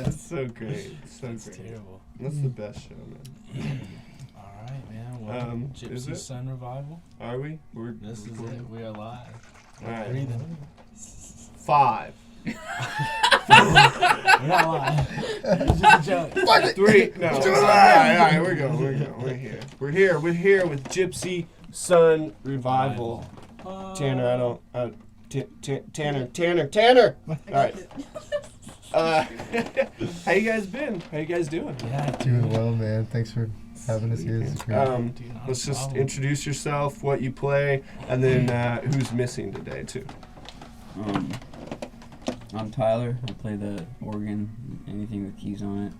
That's so great. That's terrible. That's the best show, man. All right, man. Well, Gypsy Sun Revival. Are we? This is it. We are live. All right. Breathing. 5. We're not live. It's just a joke. 3. No. All right. We're here with Gypsy Sun Revival. Tanner, Tanner. All right. How you guys been? How you guys doing? Yeah, doing well, man. Thanks for having us here. This is great. Let's just introduce yourself, what you play, and then who's missing today too. I'm Tyler. I play the organ, anything with keys on it.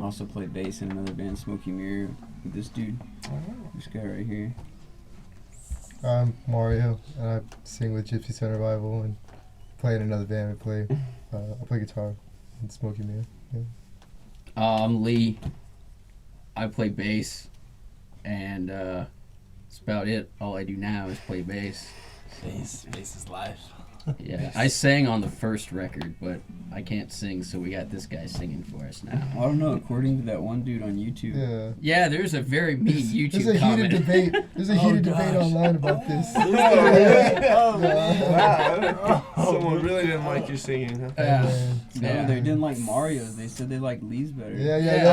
Also play bass in another band, Smoky Mirror, with this dude. This guy right here. I'm Mario, and I sing with Gypsy Sun Revival and play in another band. I play guitar in Smoky Mirror. Yeah. I'm Lee. I play bass, and that's about it. All I do now is play bass. Bass is life. Yeah, I sang on the first record, but I can't sing, so we got this guy singing for us now. I don't know, according to that one dude on YouTube. Yeah, there's a very mean YouTube comment. There's a heated debate online about this. Wow. Someone really didn't like your singing, huh? No, they didn't like Mario's. They said they liked Lee's better.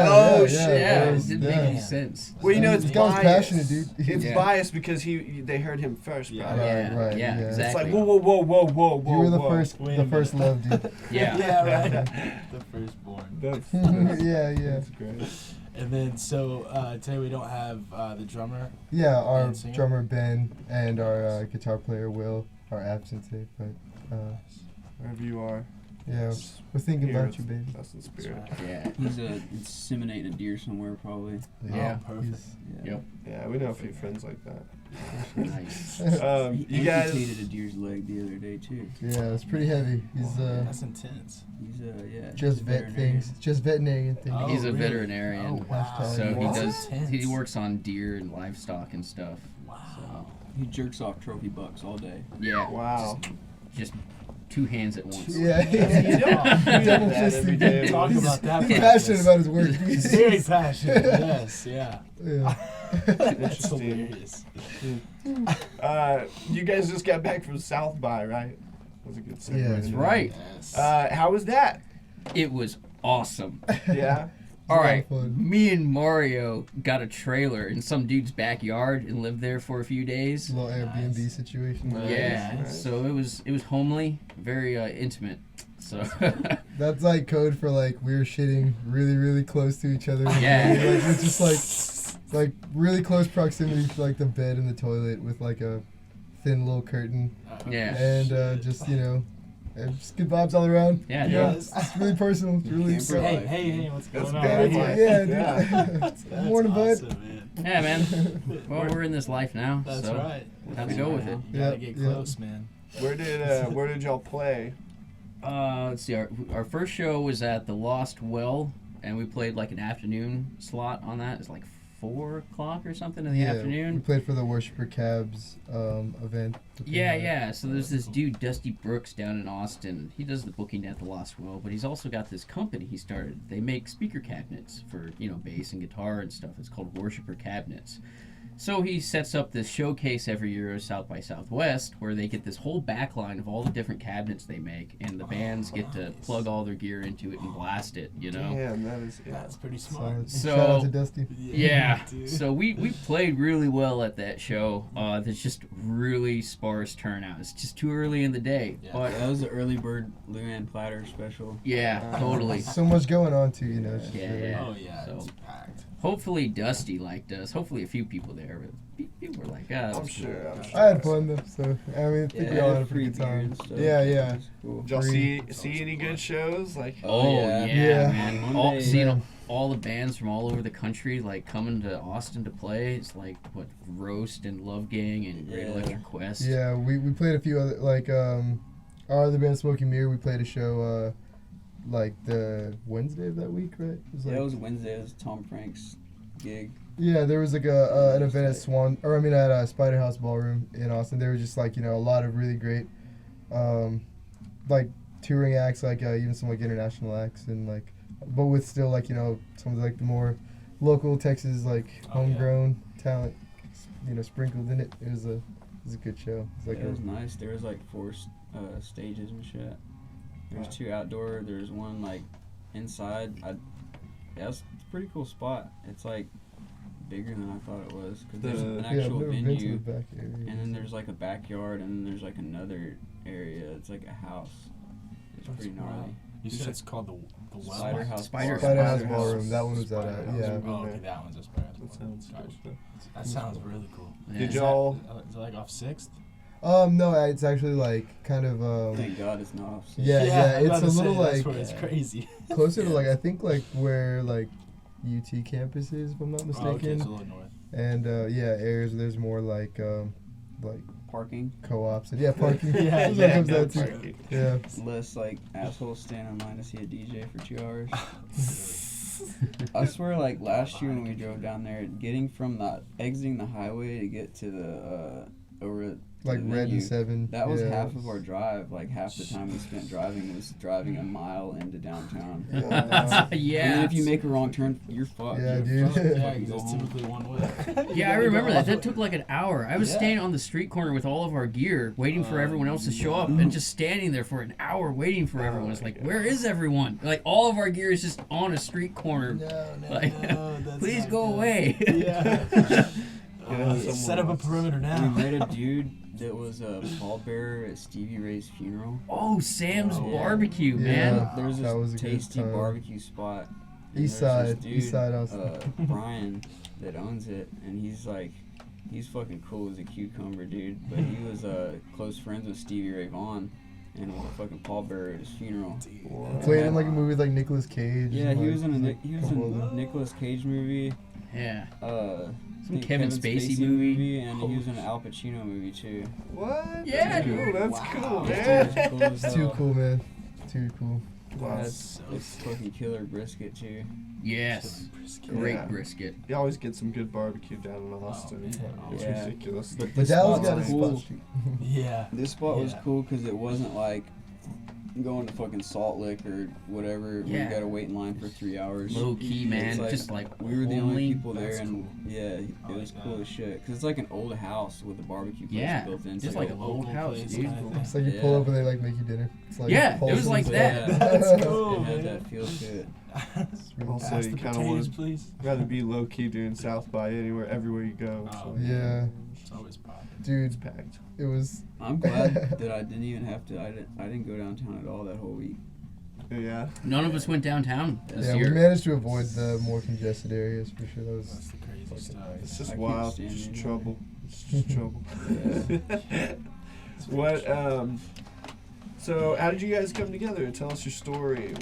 Oh, shit. It didn't make any sense. Well, you know, it's biased. Passionate, dude. It's biased because they heard him first, bro. Right, exactly. It's like, whoa. You were the first love, dude. Yeah, right. The firstborn. That's great. And then, today we don't have the drummer. Yeah, our drummer Ben and our guitar player Will are absent today, but wherever you are. Yeah, we're thinking about you, baby. That's the spirit. Right. Yeah. He's inseminating a deer somewhere, probably. Yeah. Oh, perfect. Yep. Yeah, we know a few friends like that. Nice. He you guys amputated a deer's leg the other day too. Yeah, it's pretty heavy. He's that's intense. He's just veterinarian things. Oh, He's a really? veterinarian. Oh, wow. So he works on deer and livestock and stuff. Wow. So. He jerks off trophy bucks all day. Yeah. Wow. Just 2 hands at once. Yeah. Double fisted. Talk about that. He's passionate about his work. He's very passionate. Yes. Yeah. That's hilarious. You guys just got back from South by, right? That was a good segue. Yeah, That's right. Yes. How was that? It was awesome. Yeah. All right, me and Mario got a trailer in some dude's backyard and lived there for a few days. A little Airbnb situation. Yeah, Nice. so it was homely, very intimate. So that's like code for like we were shitting really, really close to each other. Yeah. Like, it's just like really close proximity to like the bed and the toilet with like a thin little curtain. Yeah. And just just good vibes all around. Yeah, you know, it's really personal. It's really Hey, what's going on? good. Yeah. Morning, awesome, bud. Man. Yeah, man. Well, we're in this life now. That's so right. Have to go with it. You gotta get close, man. Where did y'all play? Let's see. Our first show was at the Lost Well, and we played like an afternoon slot on that. It's like 4 o'clock or something in the afternoon. We played for the Worshiper Cabs event. Yeah. So there's this dude, Dusty Brooks, down in Austin. He does the booking at the Lost Well, but he's also got this company he started. They make speaker cabinets for, bass and guitar and stuff. It's called Worshiper Cabinets. So he sets up this showcase every year at South by Southwest where they get this whole backline of all the different cabinets they make, and the bands get to plug all their gear into it and blast it, Damn, That's pretty smart. So shout out to Dusty. Yeah. So we played really well at that show. There's just really sparse turnout. It's just too early in the day. Yeah, But that was the early bird Luann Platter special. yeah, totally. So much going on too, Yeah. Oh yeah, So it's packed. hopefully Dusty liked us. Hopefully a few people there, but people were like, ah, I'm sure. I had fun though, so I mean, I think we all had a pretty good time. Yeah, yeah. Cool. Did y'all see any good shows? Like, Oh yeah, Yeah. man! One day, Seeing all the bands from all over the country like coming to Austin to play. It's like what Roast and Love Gang and Great Yeah. Electric Quest. Yeah, we played a few other like our other band Smoky Mirror. We played a show like the Wednesday of that week, right? It was Yeah, like, it was Wednesday. It was Tom Frank's gig. yeah, there was like an event at at Spider House Ballroom in Austin. There was just like a lot of really great like touring acts, like even some like international acts, and like but with still like some of like the more local Texas like homegrown talent sprinkled in it. It was a good show. It was like It was nice. There was like 4 stages and shit. There's 2 outdoor. There's one like inside. It's a pretty cool spot. It's like bigger than I thought it was because there's an I've actual never been to the venue, back area. and then there's like a backyard, and then there's like another area. It's like a house. It's That's pretty gnarly. wild. You said it's called the well? Spider House. Spider House House. Ballroom. That one was Spider at House. yeah. Oh, okay, that one's a Spider House. that sounds Gotcha. good. That sounds really cool. Yeah. Did Is y'all? Is it like off 6th? No, it's actually like kind of Thank God it's not off. yeah, I'm it's about a to say, little that's like where it's crazy. closer to like I think like where like UT campus is, if I'm not Oh, okay, mistaken. it's a little north. And yeah, areas where there's more like Parking. co-ops and parking. Yeah, That's what yeah, comes no down to. parking. Yeah. Less like assholes stand in line to see a DJ for 2 hours. I swear, like last year when we drove down there, exiting the highway to get to the over Like the Red venue, and 7. that was yeah. half of our drive. Like half the time we spent driving was driving a mile into downtown. Yeah. And then Yeah. if you make a wrong turn, you're fucked. Yeah, You're dude. fucked. Yeah, Fucking because go it's home. typically one way. Yeah, I remember that. That took like an hour. I was Yeah. standing on the street corner with all of our gear, waiting for everyone else to show up, and just standing there for an hour waiting for everyone. It's like, where is everyone? Like, all of our gear is just on a street corner. Like, that's please not go good. away. Yeah. someone Set up a else. perimeter We now. met a dude that was a pallbearer at Stevie Ray's funeral. Oh, Sam's Oh, yeah. Barbecue, Yeah. man. There's That was a this good tasty time. barbecue spot. and East there's this side, dude, East side Austin. Brian, that owns it, and he's fucking cool as a cucumber, dude. But he was close friends with Stevie Ray Vaughan, and was a fucking pallbearer at his funeral. Played in like a movie with like Nicolas Cage. Yeah, and, he like, was in a couple of them. Nicolas Cage movie. Yeah. Some Kevin Spacey movie. and he was in an Al Pacino movie too. What? Yeah, That's cool. dude. That's Wow. cool, This man. dude is cool as It's too hell. cool, man. Too cool. Wow. That's it's fucking killer brisket too. Yes. Great Yeah. brisket. You always get some good barbecue down in Austin. man. It's Yeah. ridiculous. But But this Dallas spot's got a cool. spot. Yeah. This spot was Yeah. cool because it wasn't like going to fucking Salt Lick or whatever. Yeah. We gotta wait in line for 3 hours. Low key, man. It's like, Just like we were the only homely. people there, That's and cool. yeah, it I was like cool that. as shit. Cause it's like an old house with a barbecue place Yeah, built into just it. like an old Local house, place dude. kind of thing. It's like you pull up and they like make you dinner. It's like Yeah, it Paul's was like and- that. Yeah. Let's go, It had man. that feel to it. Also, Pass you the kinda potatoes, wanna- please. rather be low key doing South by everywhere you go. Oh, So Yeah, It's always popping. dude, it's packed. it was. I'm glad that I didn't even have to. I didn't go downtown at all that whole week. Yeah. None of us went downtown this Yeah, we year. managed to avoid the more congested areas for sure. That was That's the crazy fucking stuff. nice. It's just I can't wild. stand Just it. trouble. It's just trouble. What so how did you guys come together? Tell us your story.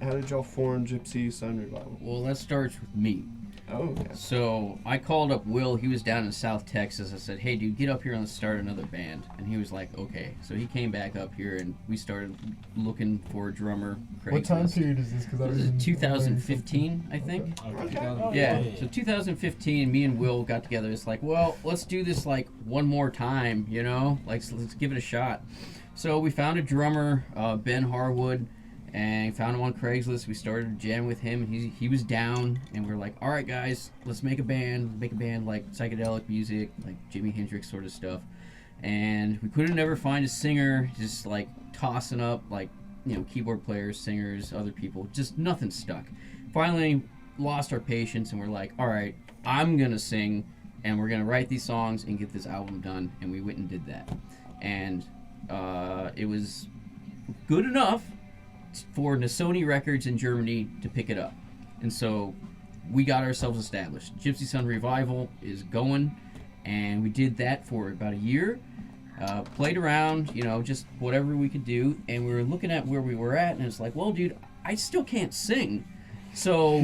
How did y'all form Gypsy Sun Revival? Well, that starts with me. Oh, okay. So I called up Will. He was down in South Texas. I said, "Hey, dude, get up here and let's start another band." And he was like, "Okay." So he came back up here, and we started looking for a drummer. What time Craigslist. period is this? Because I This is don't even- 2015, I think. Okay. Okay. Yeah. So 2015, me and Will got together. It's like, well, let's do this like one more time, you know? Like, so let's give it a shot. So we found a drummer, Ben Harwood, and found him on Craigslist. We started jamming with him, and he was down. And we are like, all right, guys, let's make a band. Make a band like psychedelic music, like Jimi Hendrix sort of stuff. And we couldn't ever find a singer, just like tossing up like, you know, keyboard players, singers, other people. Just nothing stuck. Finally, lost our patience, and we're like, all right, I'm gonna sing, and we're gonna write these songs and get this album done. And we went and did that, and it was good enough for Nasoni Records in Germany to pick it up. And so we got ourselves established. Gypsy Sun Revival is going, and we did that for about a year. Played around, just whatever we could do, and we were looking at where we were at, and it's like, well, dude, I still can't sing. So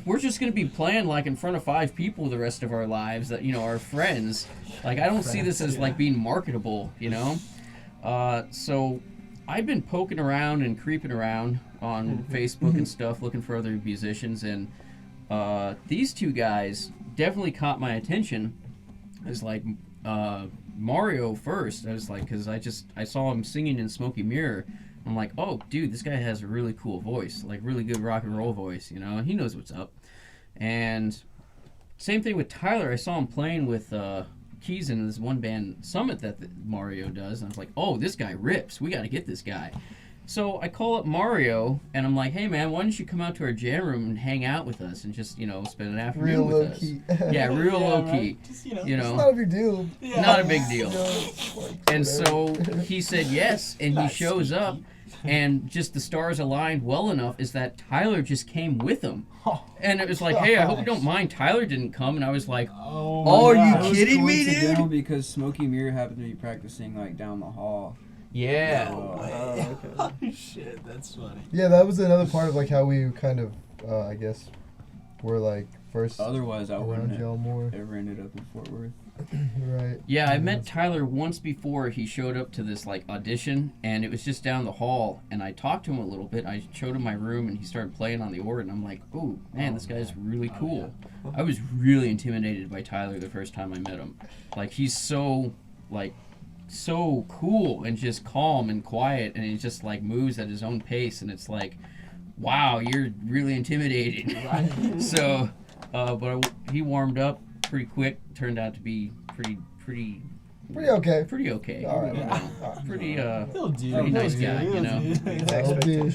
we're just gonna be playing like in front of 5 people the rest of our lives that our friends. Like I don't see this as like being marketable, So I've been poking around and creeping around on Facebook and stuff, looking for other musicians, and these 2 guys definitely caught my attention. It's like Mario first. I was like, because I saw him singing in Smoky Mirror. I'm like, oh, dude, this guy has a really cool voice, like really good rock and roll voice, he knows what's up. And same thing with Tyler. I saw him playing with keys in this one band Summit that Mario does, and I was like, oh, this guy rips. We got to get this guy. So I call up Mario, and I'm like, hey, man, why don't you come out to our jam room and hang out with us and just, spend an afternoon Real with low us. key. Yeah, real low key. Right? Just, It's not a big deal. Yeah. Not a big deal. Like, And so whatever. he said yes, and he Not shows sneaky. up, and just the stars aligned well enough is that Tyler just came with him. And it was like, hey, I hope you don't mind, Tyler didn't come. And I was like, Oh, Oh, my you God. It was kidding me, coincidental dude? because Smoky Mirror happened to be practicing like down the hall. yeah. okay. Oh, shit, that's funny. Yeah, that was another part of like how we kind of, I guess, were like first Otherwise, I around wouldn't y'all have more. ever ended up in Fort Worth. Right. Yeah, I met Tyler once before he showed up to this like audition, and it was just down the hall, and I talked to him a little bit. I showed him my room, and he started playing on the organ. I'm like, oh, man, this guy's really cool. I was really intimidated by Tyler the first time I met him. Like, he's so cool and just calm and quiet, and he just like moves at his own pace, and it's like, wow, you're really intimidating. So, he warmed up pretty quick. Turned out to be pretty okay. pretty okay. All right. Pretty He'll do. pretty nice He'll guy, do, you know. he'll do. That'll do.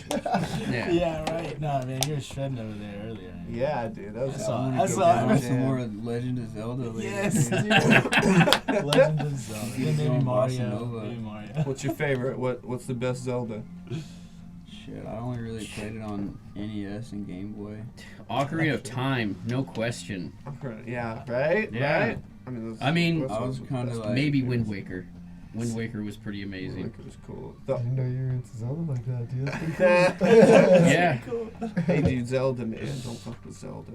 yeah. Yeah, right. Nah, man, you were shredding over there earlier. Yeah, dude, that was That's all- a that's good all- jam. I want some more Legend of Zelda later. Yes, dude. dude. Legend of Zelda. Yeah, maybe Going Mario. Bossa Nova. Maybe Mario. What's your favorite? What's the best Zelda? Shit, I only really played it on NES and Game Boy. Ocarina of Time, no question. Yeah, right? Yeah. Right? I mean, those I was ones were kinda best. like- Maybe Wind Waker. Wind Waker was pretty amazing. It was cool. I didn't know you were into Zelda like that, dude. That's pretty cool. Yeah. Hey, dude, Zelda, man. Don't fuck with Zelda.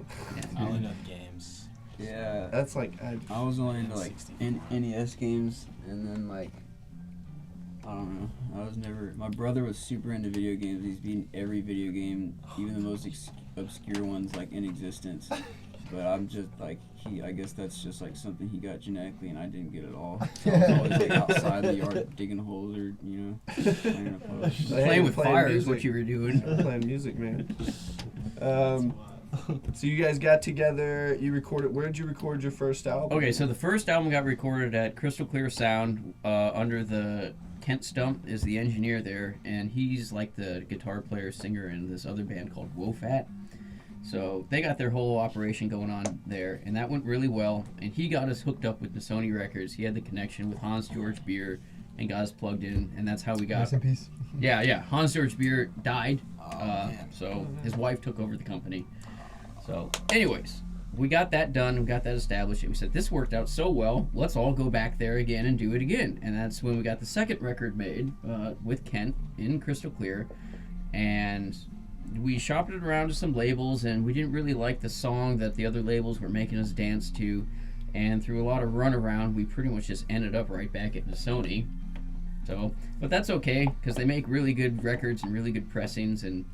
I only know the games. Yeah. That's like, I was only into like 64. NES games, and then like I don't know. I was never. My brother was super into video games. He's beaten every video game, even the most obscure ones like in existence. But I'm just like I guess that's just like something he got genetically, and I didn't get at all. So I was always like outside the yard digging holes or playing a post. Playing with fire is music. what you were doing. Playing music, man. So you guys got together. You recorded. Where did you record your first album? Okay, so the first album got recorded at Crystal Clear Sound under the Kent Stump is the engineer there, and he's like the guitar player singer in this other band called Wofat. So they got their whole operation going on there, and that went really well. And he got us hooked up with the Sony Records. He had the connection with Hans George Beer and got us plugged in, and that's how we got. Rest in peace. Yeah. Hans George Beer died, Man. so his wife took over the company. So, anyways, we got that done. We got that established. And we said, this worked out so well. Let's all go back there again and do it again. And that's when we got the second record made with Kent in Crystal Clear. And we shopped it around to some labels, and we didn't really like the song that the other labels were making us dance to. And through a lot of runaround, we pretty much just ended up right back at Sony. So, but that's okay, because they make really good records and really good pressings, and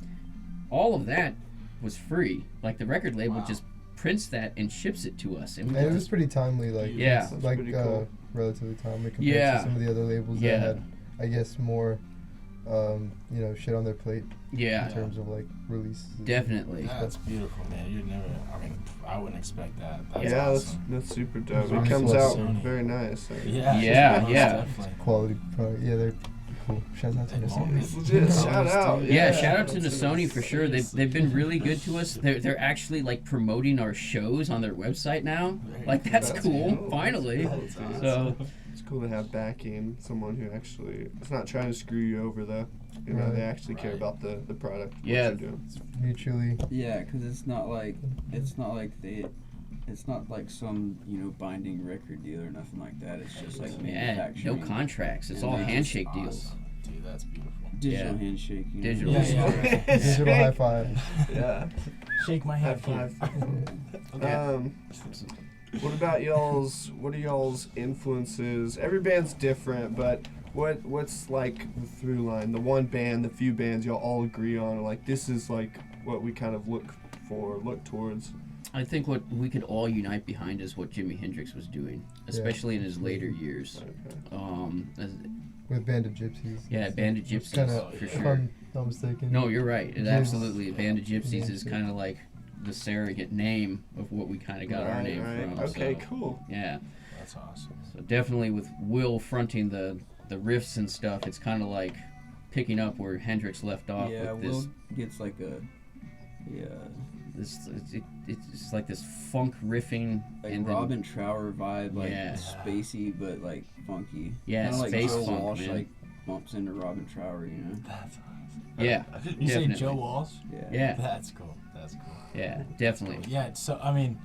all of that was free. Like, the record label just prints that and ships it to us. And we And it get was this- pretty timely, like Yeah. it's, That's like pretty cool. relatively timely compared Yeah. to some of the other labels Yeah. that had, I guess, more, shit on their plate yeah, in terms of like releases. definitely. That's beautiful, man. You'd never. I mean, I wouldn't expect that. That's Yeah, awesome. that's super dope. It Honestly, comes out Sony. very nice. Yeah. Yeah, most yeah. Definitely. Quality product. Yeah, they're cool. Shout out to And us. Sony. It's legit. Shout out. Yeah, shout out to that's Sony for sure. They've been really good to us. They're actually like promoting our shows on their website now. Like, that's cool. cool. Finally. That's awesome. So It's cool to have backing, someone who actually is not trying to screw you over though. You know, they Right. actually care about the product. what Yeah. you're doing. Mutually. Yeah, because it's not like some binding record deal or nothing like that. It's just like Yeah, no manufacturing, contracts. It's And all that's handshake Awesome. deals. Dude, that's beautiful. digital Yeah. handshake. Digital. Yeah, Digital high five. Yeah. Shake my High hand. five. Okay. What about y'all's? What are y'all's influences? Every band's different, but what's like the through line? The one band, the few bands y'all all agree on. Like this is like what we kind of look towards. I think what we could all unite behind is what Jimi Hendrix was doing, especially in his later years. Okay. With Band of Gypsies. Yeah, Band of Gypsies, Kind of, for if sure. I'm not mistaken. No, you're right. It Yes. absolutely, Band of Gypsies is Yeah. kind of like the surrogate name of what we kind of got our name from. Okay, so, cool. Yeah, That's awesome. so definitely with Will fronting the riffs and stuff, it's kind of like picking up where Hendrix left off Yeah, with Will gets like it's like this funk riffing and then, Robin Trower vibe, like Yeah. spacey but like funky. Yeah, Kinda like space Joe funk, Walsh man. like bumps into Robin Trower, That's awesome. Yeah, You say definitely. Joe Walsh? Yeah, That's cool. That's cool. yeah, definitely. Yeah, so, I mean,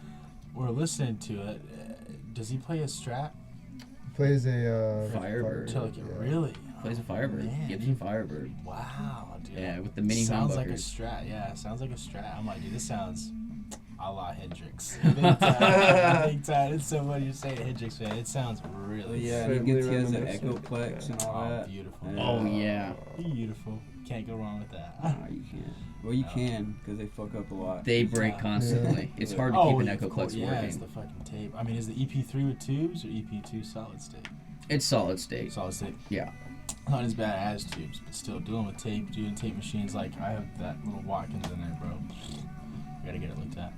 we're listening to it. Does he play a Strat? Plays a Firebird. To like, yeah. really? Plays a Firebird, Man. Gibson Firebird. Wow, dude. Yeah, with the mini sounds like a humbuckers. Strat. Yeah, sounds like a Strat. I'm like, dude, this sounds a la Hendrix. Big time. Big time. It's so funny you're saying a Hendrix fan. It sounds really Yeah, Faintly and he has an reminiscent. Echoplex and all Oh, that. beautiful. Yeah. Oh yeah, Beautiful. Can't go wrong with that. No, you can't. Well, you can because they fuck up a lot. they break Yeah. constantly. It's hard to Oh, keep an of Echoplex course, yeah, it's working. the fucking tape. I mean, is the EP3 with tubes or EP2 solid state? It's solid state. Solid state. Yeah. Not as bad as tubes, but still doing with tape, doing tape machines. Like I have that little Watkins in there, bro. We gotta get it looked at.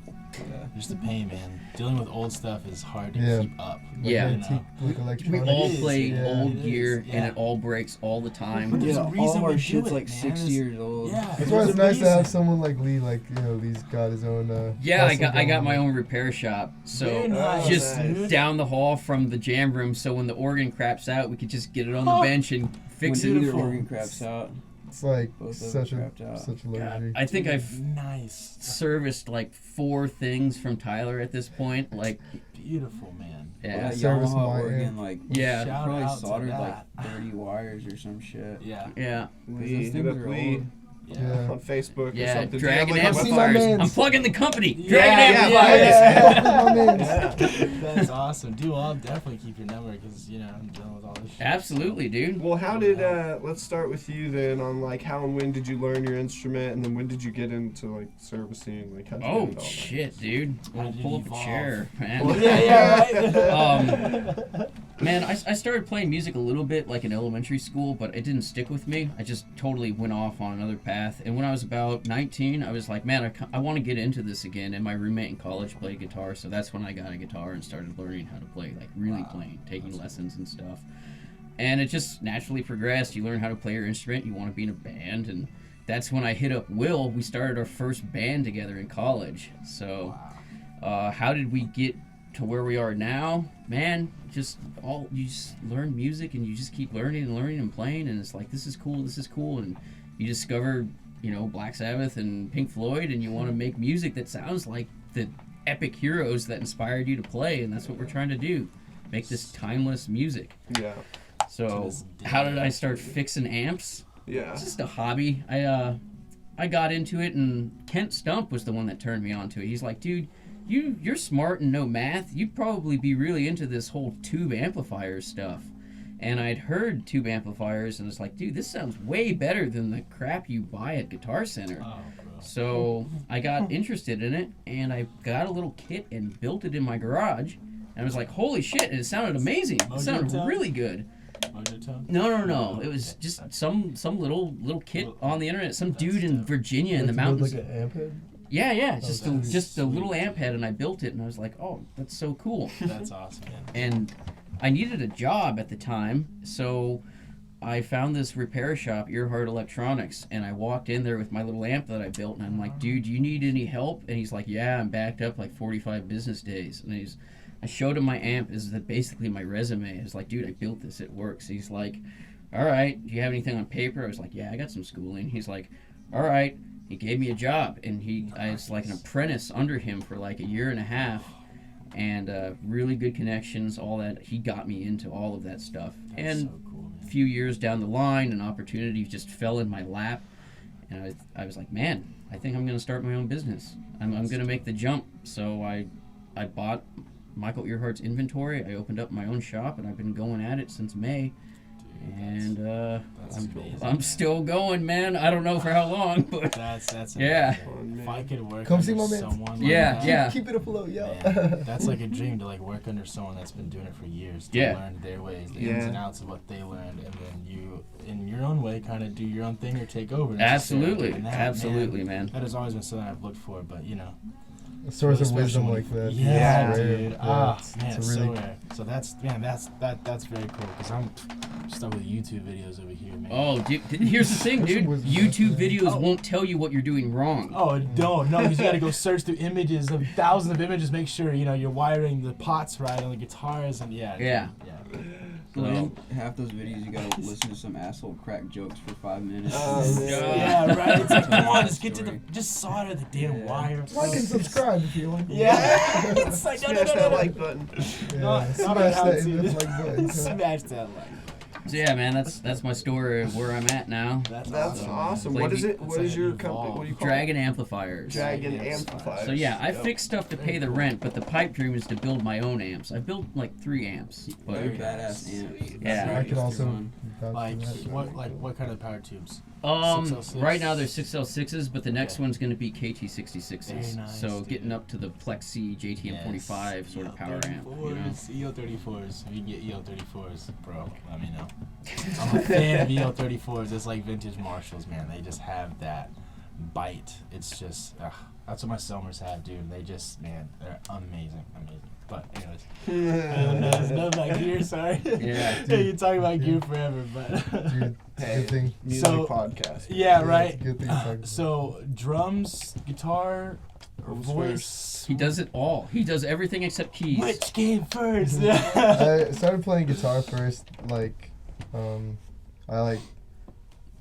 Yeah. Just the pain, man. Dealing with old stuff is hard to Yeah. keep up. Yeah. You know? Antique, like We electronic. all It is, play yeah. old It gear, is, and yeah. it all breaks all the But time. there's a reason all of our we do shit's it, like man. 6 There's- years old. Yeah. That's there's why it's a nice to have reason. someone like Lee, like, you know, Lee's got his own. Yeah, I hustle got going my on. own repair shop, so Very nice, just dude. down the hall from the jam room. So when the organ craps out, we could just get it on the Oh. bench and fix when it. either Beautiful. organ craps out. It's like Both of them such a crapped out. such a God, luxury. I think Dude, I've nice, serviced like 4 things from Tyler at this point. Like, beautiful, man. yeah, That Service Yamaha my organ, amp. like yeah, Shout probably out to soldered that. like 30 wires or some shit. Yeah. yeah. 'Cause Lee, those hit things up are Lee old. Yeah. on Facebook or Yeah, something. Dragon Do you have, like, a See my Amplifiers. mans. I'm plugging the company. Yeah, Dragon yeah, Amplifiers. Yeah. That's awesome, dude. Well, I'll definitely keep your number because I'm dealing with all this shit. Absolutely, dude. Well, how did let's start with you then on like how and when did you learn your instrument, and then when did you get into like servicing? Like, how'd you Oh get into all that? shit, dude. How We'll did pull it up a evolve? chair, man. Well, Yeah, right. Man, I started playing music a little bit like in elementary school, but it didn't stick with me. I just totally went off on another path. And when I was about 19, I was like, man, I want to get into this again. And my roommate in college played guitar, so that's when I got a guitar and started learning how to play, like really playing, taking lessons and stuff. And it just naturally progressed. You learn how to play your instrument, you want to be in a band, and that's when I hit up Will. We started our first band together in college. So how did we get to where we are now? Man, you just learn music and you just keep learning and playing, and it's like, this is cool, and you discover, Black Sabbath and Pink Floyd, and you want to make music that sounds like the epic heroes that inspired you to play, and that's what we're trying to do, make this timeless music. Yeah, To So this day. how did I start fixing amps? yeah. It's just a hobby. I got into it, and Kent Stump was the one that turned me on to it. He's like, dude, you're smart and know math. You'd probably be really into this whole tube amplifier stuff. And I'd heard tube amplifiers, and it's like, dude, this sounds way better than the crap you buy at Guitar Center. Oh, bro. So I got interested in it, and I got a little kit and built it in my garage. And I was like, holy shit, and it sounded amazing. It sounded Mojo really good. Mojo Tone? No. It was just some little kit on the internet. Some dude in Virginia in the mountains. Like an amp head? Yeah, just that's a little sweet. amp head, and I built it, and I was like, oh, that's so cool. That's awesome, man. And I needed a job at the time, so I found this repair shop, Earhart Electronics, and I walked in there with my little amp that I built, and I'm like, dude, do you need any help? And he's like, yeah, I'm backed up like 45 business days. And I showed him my amp. This is basically my resume. I was like, dude, I built this. It works. He's like, all right, do you have anything on paper? I was like, yeah, I got some schooling. He's like, all right. He gave me a job, and I was like an apprentice under him for like a year and a half, and really good connections, all that. He got me into all of that stuff. That's And so cool, man. a few years down the line, an opportunity just fell in my lap, and I was like, man, I think I'm going to start my own business. I'm going to make the jump. So I bought Michael Earhart's inventory. I opened up my own shop, and I've been going at it since May. Dude, that's amazing. I'm still going, man. I don't know for how long, but That's Yeah. amazing. If I could work Come under see my man. someone like Yeah, that, yeah. Keep it afloat, yo. man, that's like a dream to like work under someone that's been doing it for years, to Yeah. learn their ways, the Yeah. ins and outs of what they learned, and then you, in your own way, kind of do your own thing or take over. And just start absolutely, doing that, absolutely, man. That has always been something I've looked for, but you know, A source of really wisdom special like that. Yeah, It's rare. dude. Yeah, Ah, it's man, a it's really so rare. So that's very cool because I'm stuck with YouTube videos over here, man. Oh, dude, here's the thing, dude. Was- YouTube videos Oh. won't tell you what you're doing wrong. Oh, no, because you gotta go search through images of thousands of images, make sure you're wiring the pots right on the guitars, and yeah. Yeah. Well, So- in half those videos, you gotta listen to some asshole crack jokes for 5 minutes. Oh, man. Yeah, right. It's like, come on, Story. just get to just solder the damn wire. Like and subscribe if you like. Yeah. It's like, no, Smash no, that no. like button. Yeah. Not Smash how that to- in the like button. Smash that like. So yeah, man, that's my story of where I'm at now. That's That's awesome. Like, What is it? that's What how is you your company? evolve. What do you call Dragon Amplifiers. it? Dragon Dragon amplifiers. So yeah, I Yep. fix stuff to pay the rent, but the pipe dream is to build my own amps. I built like 3 amps, but Very badass amps. Yeah. I can also One. vouch Like for that. what kind of power tubes? um 6L6? right now there's 6L6s, but the next Okay. one's going to be KT66s. Very nice, so dude. getting up to the Plexi JTM45 sort of power amp, you know. EL34s. If you can get EL34s, bro, let me know. I'm a fan of EL34s. It's like vintage Marshalls, man. They just have that bite. It's just, that's what my Somers have, dude. They just, man, they're amazing. But anyways, enough about gear, sorry. Yeah. Yeah, you're talking about gear forever, but. Dude, it's a Hey, good thing. music So- podcast. Yeah, Yeah, right. it's a good thing to talk about. So drums, guitar, or Who's voice. He does it all. He does everything except keys. Which came first? I started playing guitar first, like, I like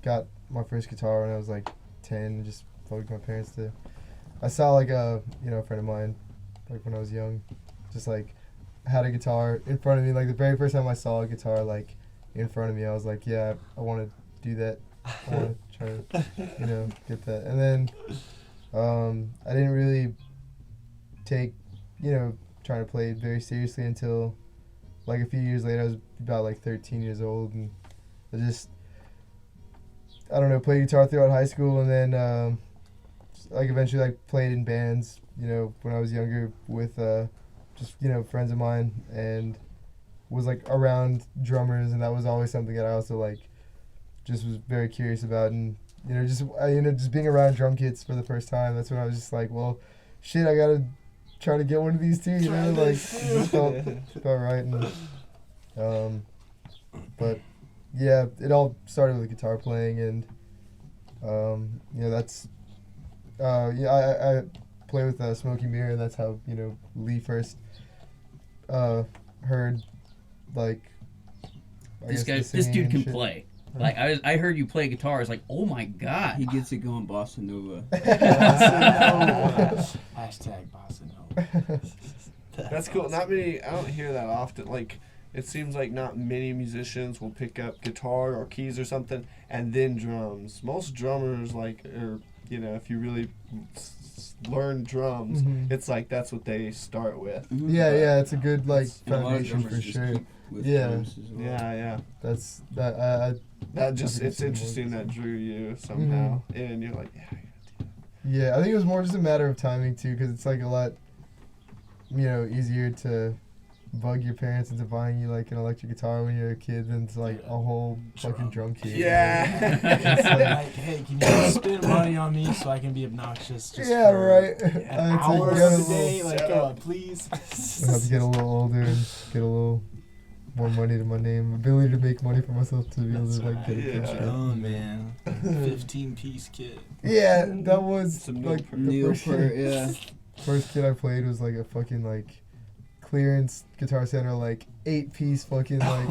got my first guitar when I was like 10 and just played with my parents to. I saw like a friend of mine, like when I was young, just like had a guitar in front of me. Like the very first time I saw a guitar like in front of me, I was like, yeah, I want to do that. I want to try to, get that. And then I didn't really take, trying to play it very seriously until like a few years later. I was about like 13 years old, and I don't know, played guitar throughout high school, and then like eventually like played in bands, when I was younger with just friends of mine, and was like around drummers, and that was always something that I also like just was very curious about, and just being around drum kits for the first time, that's when I was just like, well, shit, I gotta try to get one of these too, like it just felt right, and but yeah, it all started with guitar playing, and that's I play with Smokey Mirror, and that's how Lee first heard like This dude can play. Like I heard you play guitar. I was like, oh my god. He gets it going bossa nova. Hashtag bossa nova. That's cool. Not many. I don't hear that often. Like, it seems like not many musicians will pick up guitar or keys or something and then drums. Most drummers, like, or if you really learn drums, it's like that's what they start with. Yeah, it's a good like And a lot of foundation drummers for just sure. keep with Yeah. drums as well. Yeah. That's that. That just think it's it's interesting more- that drew you somehow, and you're like, yeah. Yeah, I think it was more just a matter of timing too, because it's like a lot, easier to bug your parents into buying you like an electric guitar when you're a kid than it's like a whole fucking drum kit. Yeah. It's like, hey, can you spend money on me so I can be obnoxious? Just Yeah, for right. An I had to hour get a of the day, little, like, come on, please. I have to get a little older and get a little more money to my name, ability to make money for myself to be able to like get a Yeah. good shit. Oh man, 15-piece kit. Yeah, that was Some like the Neil first per, kid, yeah. first kid I played was like a fucking like clearance Guitar Center, like 8-piece fucking like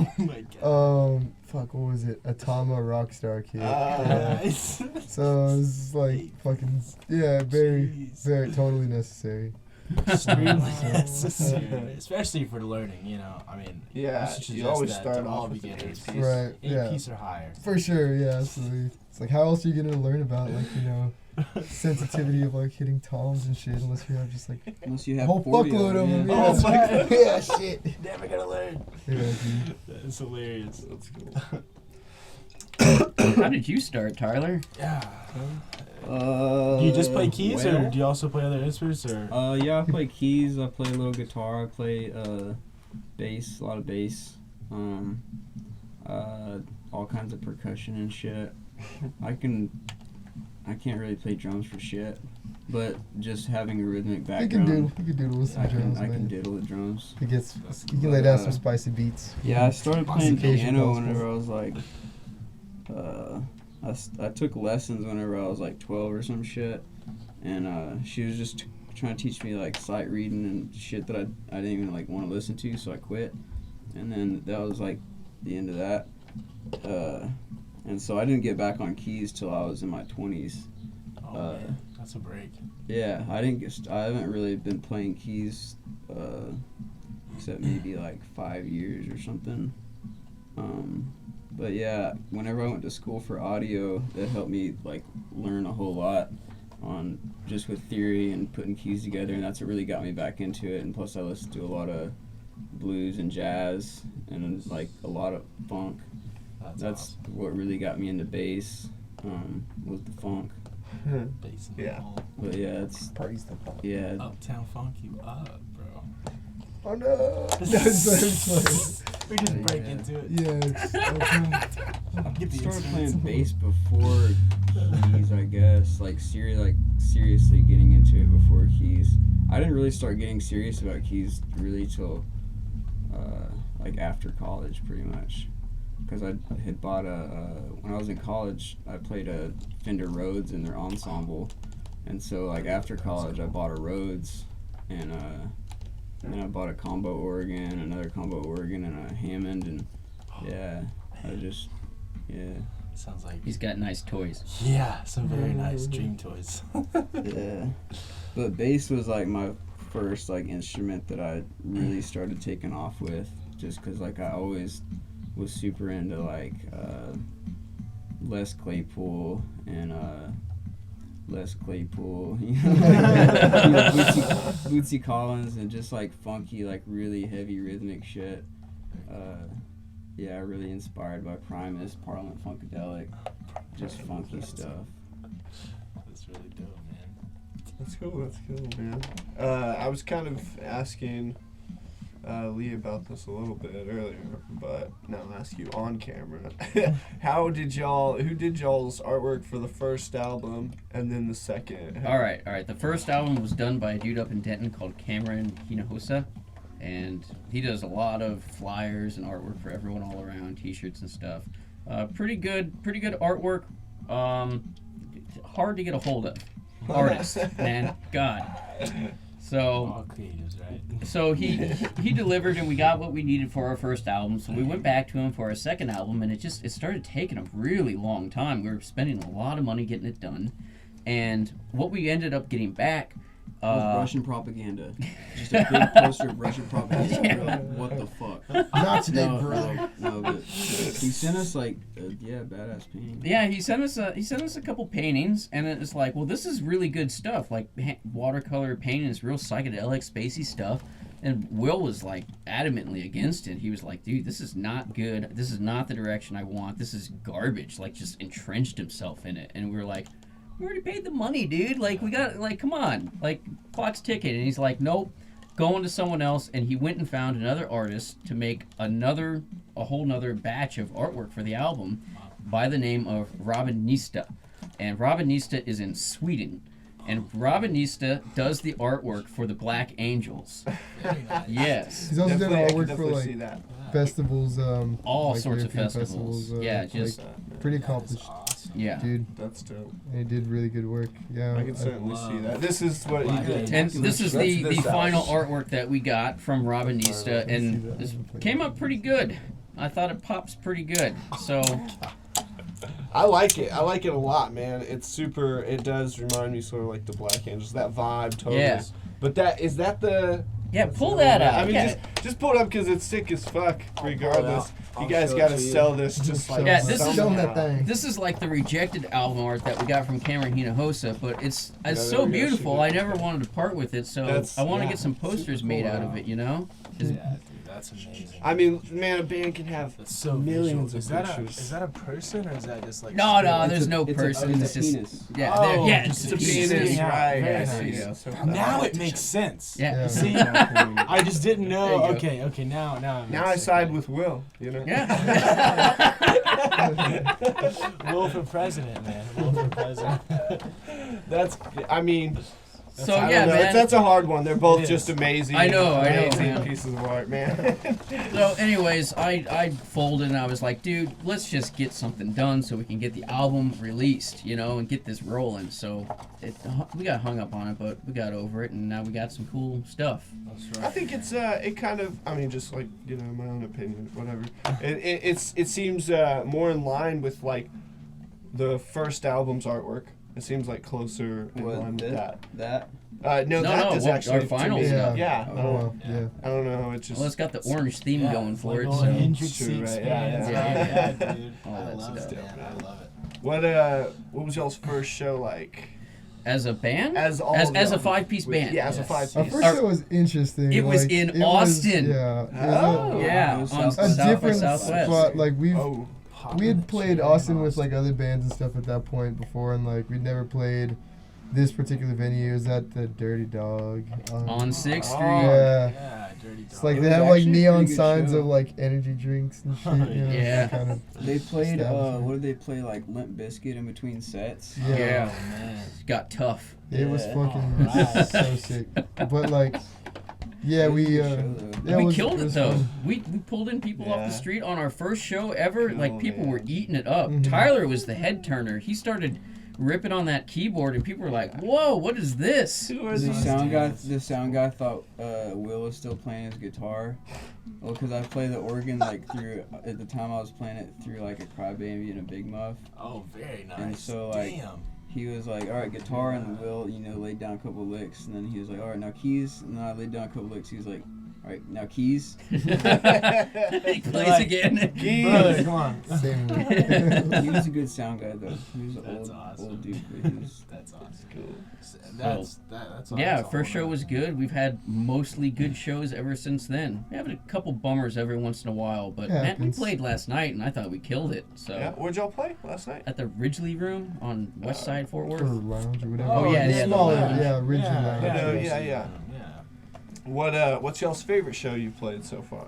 Oh my god. fuck, what was it? Atama Rockstar kit. Nice. So it was like fucking very Jeez. totally necessary. Extremely necessary, especially for learning. You know, I mean, Yeah, we should you suggest always that start to all off with an beginners. 8-piece. Right. Yeah. 8-piece or higher. For sure. Yeah. Absolutely. It's like how else are you gonna learn about sensitivity of like hitting toms and shit unless you have just like Unless you a have whole 40 fuckload of them. yeah. Yeah. Oh my God. Yeah. Shit. Never gonna learn. Yeah, dude. That's hilarious. That's cool. How did you start, Tyler? Yeah. Do you just play keys, or well, do you also play other instruments, or? Yeah, I play keys. I play a little guitar. I play bass, a lot of bass. All kinds of percussion and shit. I can't really play drums for shit, but just having a rhythmic You background, can doodle with some drums, I can man. diddle the drums. You can lay down some spicy beats. Yeah, I started playing Occasion piano calls whenever for I was like, I took lessons whenever I was like 12 or some shit, and she was just trying to teach me like sight reading and shit that I didn't even like want to listen to, so I quit, and then that was like the end of that, and so I didn't get back on keys till I was in my 20s. Oh man, that's a break. Yeah, I haven't really been playing keys, except maybe like 5 years or something. But yeah, whenever I went to school for audio, that helped me like learn a whole lot on just with theory and putting keys together, and that's what really got me back into it. And plus I listened to a lot of blues and jazz and like a lot of funk. That's awesome. what really got me into bass, was the funk. Bass in the Yeah. hole. But yeah, it's Praise the fuck. yeah. Uptown funk you up, bro. Oh no! It's We just Yeah. break into it. yeah, it's okay. I Get the started instruments. playing bass before keys, I guess. Like seriously getting into it before keys. I didn't really start getting serious about keys really till like after college, pretty much. Because I had bought when I was in college, I played a Fender Rhodes in their ensemble, and so like after college, I bought a Rhodes, and then I bought a combo organ, another combo organ, and a Hammond, and yeah, yeah. Sounds like He's got nice toys. yeah, some very nice dream toys. Yeah, but bass was like my first like instrument that I really started taking off with, just because like I always was super into like Les Claypool and Les Claypool, Bootsy Collins, and just like funky, like really heavy rhythmic shit. Yeah, really inspired by Primus, Parliament Funkadelic, just funky stuff. That's really dope, man. That's cool, man. I was kind of asking Lee about this a little bit earlier, but now I'll ask you on camera. Who did y'all's artwork for the first album and then the second? All right. The first album was done by a dude up in Denton called Cameron Hinojosa, and he does a lot of flyers and artwork for everyone all around, T-shirts and stuff. Pretty good artwork. Hard to get a hold of. Artist, man, God. So All creatives, right? So he delivered, and we got what we needed for our first album. So we went back to him for our second album, and it started taking a really long time. We were spending a lot of money getting it done, and what we ended up getting back. Russian propaganda. Just a big poster of Russian propaganda. Yeah. We're like, what the fuck? Not today, bro. No, but he sent us like, badass painting. Yeah, he sent us a couple paintings, and it's like, well, this is really good stuff. Like watercolor painting is real psychedelic, spacey stuff. And Will was like adamantly against it. He was like, dude, this is not good. This is not the direction I want. This is garbage. Like, just entrenched himself in it. And we were like, we already paid the money, dude. Like, we got, like, come on. Like, clock's ticking. And he's like, nope, going to someone else. And he went and found another artist to make a whole nother batch of artwork for the album by the name of Robin Nista. And Robin Nista is in Sweden. And Robin Nista does the artwork for the Black Angels. Very nice. Yes. He's also done I can artwork for definitely see like that. festivals, All like sorts of European festivals. Yeah, just pretty accomplished. Awesome. Yeah. dude. That's dope. And he did really good work. Yeah. I can certainly see that. This is what he did. And this is the That's final house. artwork that we got from Robinista, and this came up pretty good. I thought it pops pretty good. So I like it. I like it a lot, man. It's super. It does remind me sort of like the Black Angels. That vibe, totally. Yeah. But is that the? yeah, pull that out. I mean, yeah. just pull it up because it's sick as fuck. Regardless, I'll you guys show it got to to you. sell this. Just like Yeah, this is- Show him somehow. that thing. This is like the rejected album art that we got from Cameron Hinojosa, but it's there so we go. beautiful. I never wanted to part with it, so That's- I want to yeah, get some posters super made cool. out of it. You know? 'Cause- Yeah, dude, that's amazing. I mean, man, a band can have That's so millions visual. of pictures. Is that a person or is that just like? No, no, spirit? there's no It's person. It's a just penis. yeah, Oh, there- yeah, just it's a a penis, penis. right? Very I nice. see. So Now it makes sense. Yeah. Yeah. See, I just didn't know. There you go. Okay, okay, now it Now makes I sense. side with Will. You know. Yeah. Will for president, man. Will for president. That's. I mean. So I yeah, don't know. man. That's a hard one. They're both It just is. amazing. I know, amazing man. pieces of art, man. So, anyways, I folded and I was like, dude, let's just get something done so we can get the album released, you know, and get this rolling. So we got hung up on it, but we got over it, and now we got some cool stuff. That's I right. think it's it kind of. I mean, just like my own opinion, whatever. It seems more in line with like the first album's artwork. It seems like closer in line with that. That? No, that is well, actually our to final me- stuff. Yeah, Oh, well, yeah. I don't know. It's just. Well, it's got the orange theme Yeah, going it's for like it. all So. the injured It's true, seats, right? man. Yeah, Yeah, dude. All I that love stuff. it, man. Yeah. I love it. What was y'all's first show like? As a band? As all as of a y'all? 5-piece band. Yeah, as a Yes. 5-piece. Our first Our- show was interesting. It was like, in it was- Austin. Yeah. It was Oh. Yeah, It was on South a by South by different Southwest. spot. Like we've Oh, we had played Shit, Austin with Austin. like other bands and stuff at that point before, and like we'd never played this particular venue. It was at the Dirty Dog On 6th Street. Yeah. Yeah, Dirty Dog. It's like It they was have like actually a neon pretty good signs show. of like energy drinks and shit. You know, Yeah. Kind of, They played, Establishment. what did they play, like Limp Bizkit in between sets? yeah. Yeah. Oh, man. Got tough. It was Yeah. fucking Alright. so sick. But like, yeah, It was a we good show, though. yeah, we was- killed it was though. fun. We pulled in people off Yeah. the street on our first show ever. Cool, Like people were man. eating it up. Mhm. Tyler was the head turner. He started ripping on that keyboard, and people were like, "Whoa, what is this?" who are The these sound guy, dudes? the sound guy thought Will was still playing his guitar. Well, because I play the organ like through. At the time, I was playing it through like a crybaby and a big muff. Oh, very nice. And so, like, damn. He was like, "All right, guitar," and Will, laid down a couple licks, and then he was like, "All right, now keys," and then I laid down a couple licks. He was like, "All right, now keys." He plays Like- again. Brother, come on. Same way. He was a good sound guy though. He was an That's old, awesome. old dude, but he was. That's awesome. Cool. That's awesome. Yeah, first show was good. We've had mostly good shows ever since then. We have a couple bummers every once in a while, but man, we Happens. played last night and I thought we killed it. So Yeah, where'd y'all play last night? at the Ridgely Room on West Side Fort Or Worth. lounge or whatever. Oh, yeah, the yeah, the smaller, lounge. yeah, rigid lounge. Yeah. What's y'all's favorite show you played so far?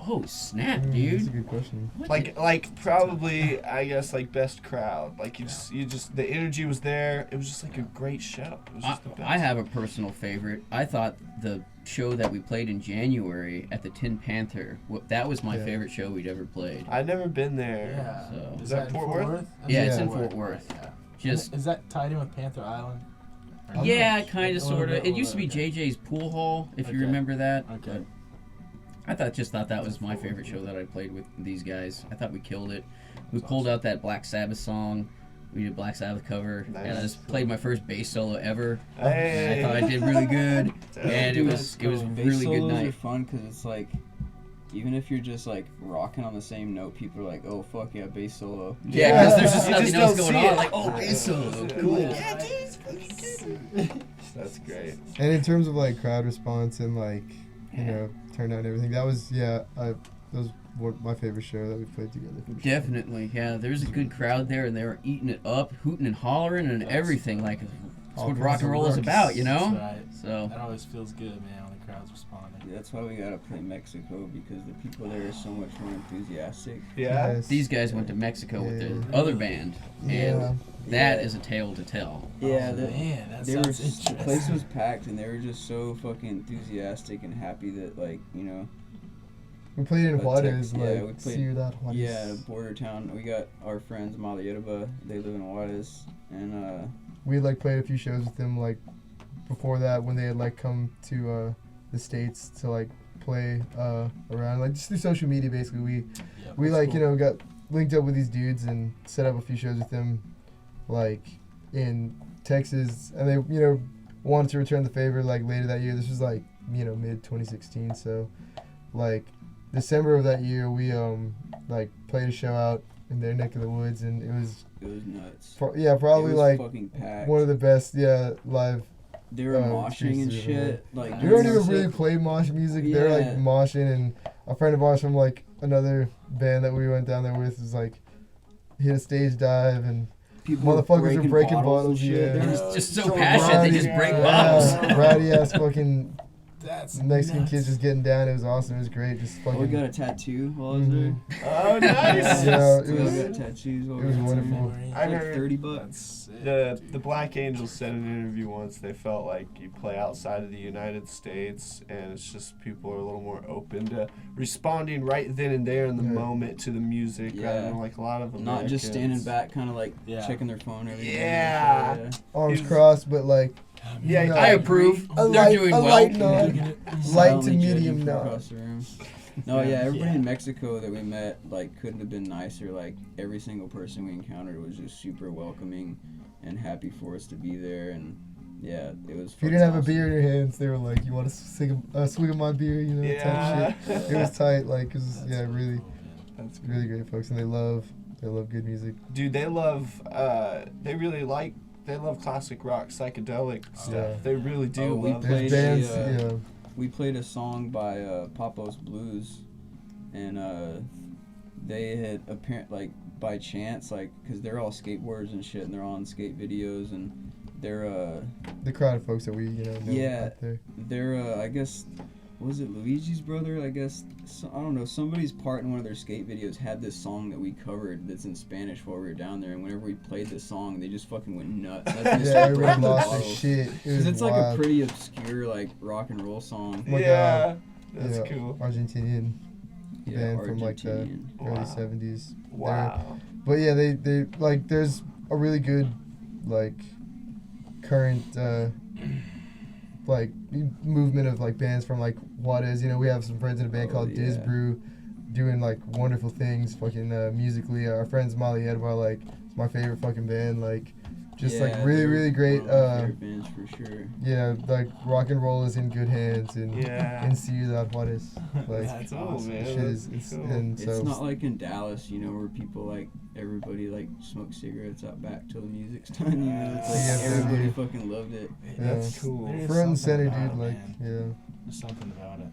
Oh snap, That's a dude! good question. What Like probably I guess like best crowd. Like you just the energy was there. It was just like a great show. It was just the best. I have a personal favorite. I thought the show that we played in January at the Tin Panther, that was my Yeah. favorite show we'd ever played. I've never been there. Yeah. So- Is that in Fort Worth? Yeah, it's in Yeah. Fort Worth. Yeah. Just Is that tied in with Panther Island? Or no? yeah, A kind of, little sort of. bit, It used to be okay. JJ's Pool Hall, if you Okay. remember that. Okay. But I just thought that was my favorite show that I played with these guys. I thought we killed it. We pulled out that Black Sabbath song. We did a Black Sabbath cover, and I Nice. just played my first bass solo ever. Hey. And I thought I did really good, and it Dude, was a bass really good solos are night. fun because it's like, even if you're just like rocking on the same note, people are like, "Oh fuck yeah, bass solo." Yeah, because there's just You nothing just else don't going see on. it. Like, oh, bass solo, cool. Yeah, dude, it's fucking good. That's great. And in terms of like crowd response and like you Yeah. know turnout and everything, that was that was my favorite show that we played together. For sure. Definitely, yeah. There's a good crowd there, and they were eating it up, hooting and hollering, and everything. Like, that's All what kinds rock and of roll is ruckus. about, you That's know. right. So That always feels good, man, when the crowd's responding. That's why we gotta play Mexico because the people there are so much more enthusiastic. Yeah. Yes. these guys went to Mexico with Yeah. the other band, and Yeah. that Yeah. is a tale to tell. Yeah, Oh, man, that they were. sounds The interesting. place was packed, and they were just so fucking enthusiastic and happy that We played in Juarez, Texas, yeah, we like played- Ciudad Juarez. Yeah, border town. We got our friends Malierba. They live in Juarez, and We had like played a few shows with them like before that when they had like come to the States to like play around, like just through social media basically. We like cool. you know got linked up with these dudes and set up a few shows with them like in Texas, and they you know wanted to return the favor like later that year. This was like you know mid 2016, so like December of that year we like played a show out in their neck of the woods, and it was nuts. probably it was like fucking packed. one of the best live. They were moshing and experiences shit. Like We don't during even our really set- play mosh music. They're like Yeah. moshing, and a friend of ours from like another band that we went down there with was like hit a stage dive, and People were motherfuckers were breaking bottles. and shit. Yeah. They were They're just so throwing passionate, they just break bottles. Rowdy ass fucking That's Mexican nuts. kids just getting down. It was awesome. It was great. Just Oh, we fucking. got a tattoo while I was there. Oh, nice. Yeah, it We all was- got tattoos. While it we was were wonderful. there. I Like heard $30. That's sick. the Black Angels said in an interview once they felt like you play outside of the United States and it's just people are a little more open to responding right then and there in the Yeah. moment to the music rather Yeah. than like a lot of Americans. Not just standing back, kind of like Yeah. checking their phone every day. Yeah. and shit, Arms He's- crossed, but like Yeah, No. I approve. a They're light, doing a well. light I'm nod, digging it. light to Silently judging medium from nod. across the room. No, yeah, everybody Yeah. in Mexico that we met like couldn't have been nicer. Like every single person we encountered was just super welcoming and happy for us to be there. And yeah, it was. If you didn't have a beer in your hands, they were like, "You want to swig of my beer?" You know, Yeah. type shit. It was tight. Like, 'cause, yeah, That's really, cool, man. That's good. really great folks, and they love good music. Dude, they love they love classic rock, psychedelic stuff. Yeah. They really do Oh, we love There's played that. bands, a, yeah. We played a song by Papos Blues, and they had by chance because they're all skateboarders and shit, and they're all in skate videos, and they're The crowd of folks that we know Yeah. out there. they're I guess was it Luigi's brother? I guess I don't know. Somebody's part in one of their skate videos had this song that we covered that's in Spanish while we were down there, and whenever we played this song, they just fucking went nuts. That's when they Yeah, started everyone breaking lost their bottles. shit. It was 'Cause it's like a wild. pretty obscure like rock and roll song. Like, Yeah, that's yeah, cool. Argentinian Yeah, band from like the Argentinian. early Wow. 70s. Wow. But yeah, they like there's a really good like current like movement of like bands from like Juarez. You know, we have some friends in a band Oh, called yeah. Diz Brew doing like wonderful things fucking musically. Our friends Molly Edward, like it's my favorite fucking band, like just like Yeah, really they're really great one of my favorite bands for sure. yeah, like rock and roll is in good hands and Yeah. in Ciudad Juarez. Like That's cool, awesome. man. shit is That's it's cool. and so It's not like in Dallas, you know, where people like everybody like smokes cigarettes out back till the music's done. You know, it's like Yeah, everybody yeah. fucking loved it. That's cool. There is front and something center, about dude. it, Like man. yeah, There's something about it.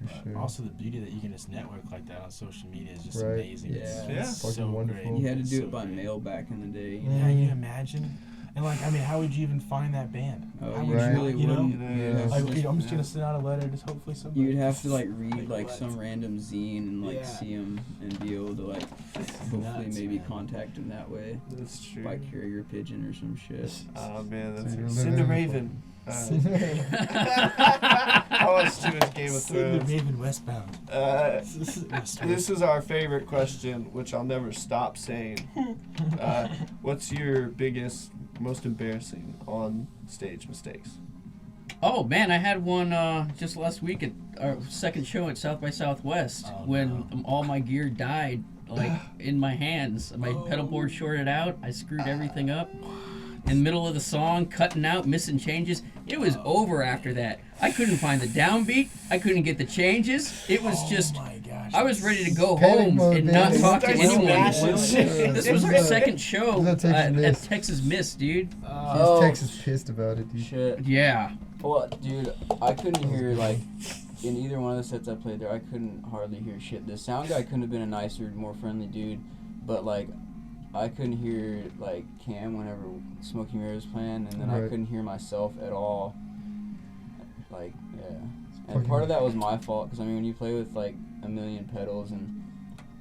for sure. Also, the beauty that you can just network like that on social media is just Right. amazing. Yeah. It's, Yeah. it's Fucking so wonderful. great. You had to It's do so it by great. mail back in the day. You Yeah, know? you imagine? And like, I mean, how would you even find that band? Oh, How you would Right. really you know? wouldn't. Yeah. You'd have to Like, just- I'm just gonna send out a letter. Just hopefully somebody. You'd have to like read like what? some random zine and like Yeah. see them and be able to like hopefully nuts, maybe man. contact them that way That's true. by carrier pigeon or some shit. Oh man, that's So you're Cinder living- Raven. I watched too much Game of Send the Thrones. Raven westbound. This is our favorite question, which I'll never stop saying. What's your biggest, most embarrassing on stage mistakes? Oh man, I had one just last week at our second show at South by Southwest Oh, when no. all my gear died like in my hands. My pedal board shorted out. I screwed everything up. In the middle of the song, cutting out, missing changes. It was over after that. I couldn't find the downbeat. I couldn't get the changes. It was just. Oh my gosh. I was ready to go Panic home mode, and man. not talk to Start anyone. smashing shit. This was our second show Was that Texas at Miss? Texas Miss, dude. Oh, Texas pissed about it, dude. Shit. Yeah. Well, dude, I couldn't hear like in either one of the sets I played there. I couldn't hardly hear shit. The sound guy couldn't have been a nicer, more friendly dude, but like I couldn't hear like Cam whenever Smokey Mirror was playing, and then I Right. couldn't hear myself at all. Like yeah, and Fucking- part of that was my fault because I mean when you play with like a million pedals and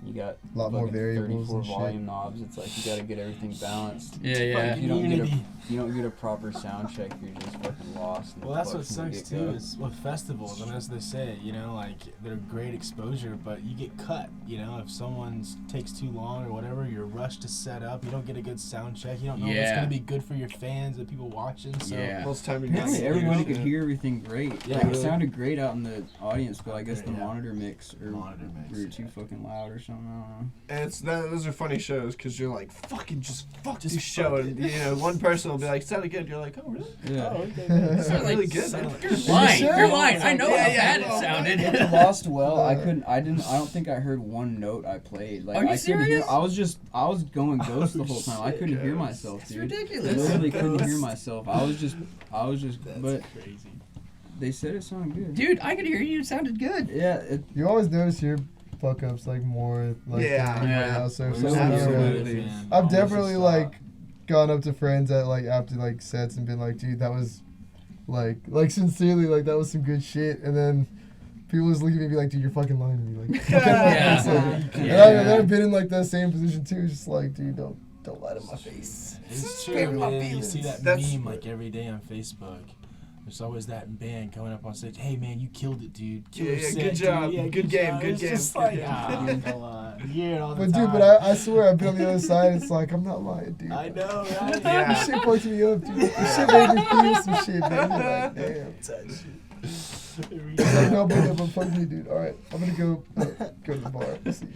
You got A lot more fucking variables 34 and shit. volume knobs. It's like you gotta get everything balanced. Yeah, If you don't get Unity. you don't get a proper sound check, you're just fucking lost. in the Well, that's what fucks from the sucks get-go. too. Is with festivals, and as they say, you know, like they're great exposure, but you get cut. You know, if someone takes too long or whatever, you're rushed to set up. You don't get a good sound check. You don't know if it's Yeah. gonna be good for your fans and people watching. So Yeah. Most time you Apparently get everybody shit. could hear everything great. Yeah, Like, really. it sounded great out in the audience, but I guess the Yeah. monitor mix or Monitor mix, we were yeah. too fucking loud or something. I don't know. And those are funny shows because you're like, fucking just fuck Just this show. fuck And, you know, one person will be like, sounded good. You're like, oh, really? Yeah. Oh, okay. It's You're really like, good. man. You're lying. sure? You're lying. I know Yeah, how yeah. bad it sounded. It lost well. I don't think I heard one note I played. Like Are you I couldn't hear. serious? I was going ghost the whole time. I shit, couldn't hear yeah. myself, It's dude. ridiculous. Literally couldn't hear Ghost. myself. I was just. That's But crazy. they said it sounded good. Dude, I could hear you. It sounded good. Yeah. It, You always notice your fuck ups like more like Yeah. than everybody Yeah. else. So if Really? someone Absolutely. Man, I've almost definitely a stop. like gone up to friends at like after like sets and been like, dude, that was like sincerely like that was some good shit, and then people just look at me and be like, dude, you're fucking lying to me, like, fuck out my Yeah. face, like, and Yeah. I've been in like that same position too, just like, dude, don't lie to my face. It's Spare true, my man. You feelings. see that That's- meme like every day on Facebook. There's always that band coming up on stage. Hey man, you killed it, dude. Killer Yeah, set, good job. dude. Yeah, Good game, job. good It's game, just good like, game. you hear it all the But time. dude, but I swear I've been on the other side. It's like I'm not lying, dude. I know, right? Yeah. This shit fucked me up, dude. This shit made me feel some shit, man. Like, damn. It's like, no, but fuck me, dude. All right, I'm gonna go to the bar. Let's see.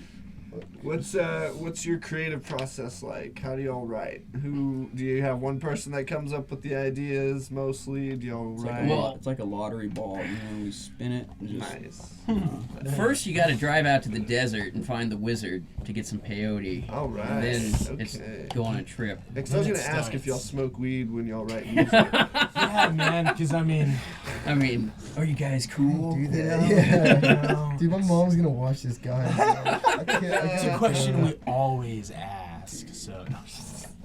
What's your creative process like? How do y'all write? Who do you have? One person that comes up with the ideas mostly? Do y'all it's, write? like a lottery ball. You know, we spin it and just. Nice. First, you got to drive out to the desert and find the wizard to get some peyote. All right. And then Okay. it's go on a trip. Because I was Then gonna it ask if y'all starts. smoke weed when y'all write music. Yeah, man. Because I mean, I mean, are you guys cool? Do you that. know, Yeah. Dude, my mom's gonna watch this guy. I can't. it's a question we always ask. So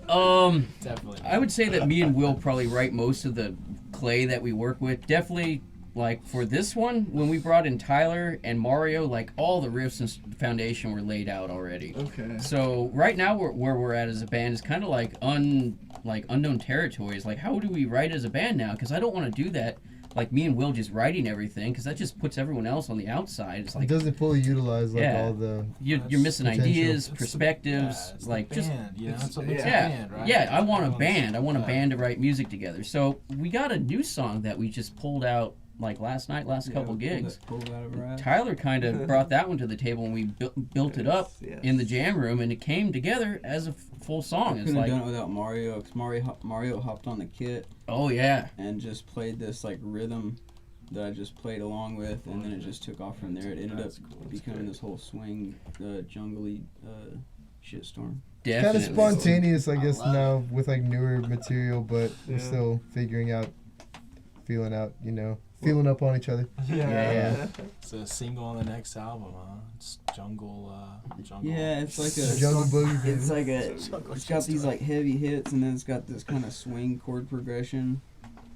definitely. I would say that me and Will probably write most of the clay that we work with. Definitely, like for this one, when we brought in Tyler and Mario, like all the riffs and foundation were laid out already. Okay. So right now, where we're at as a band is kind of like unknown territories. Like, how do we write as a band now? Because I don't want to do that. Like me and Will just writing everything, because that just puts everyone else on the outside. It's It like doesn't fully utilize like Yeah. all the. you're missing potential. ideas, It's perspectives. it's like the just band, you know, it's- it's what makes yeah. a band, right? yeah, I want a Everyone's- band. I want a yeah. band to write music together. So we got a new song that we just pulled out like last couple gigs. Pulled out of our ass. Tyler kind of brought that one to the table and we built it up Yes, yes. in the jam room, and it came together as a full song. It's Couldn't have like, done it without Mario, because Mario hopped on the kit oh yeah, and just played this like rhythm that I just played along with, and then it just took off from there. It ended That's up cool. That's becoming great. this whole swing, jungly shitstorm. Kind of definitely. spontaneous, I guess, love now with like newer material, but we're Yeah. still feeling out, feeling up on each other. Yeah. It's a single on the next album, huh? It's Jungle. Yeah, it's like The a Jungle Boogie, baby. It's like a. Jungle It's got these shitstorm. like heavy hits, and then it's got this kind of swing chord progression,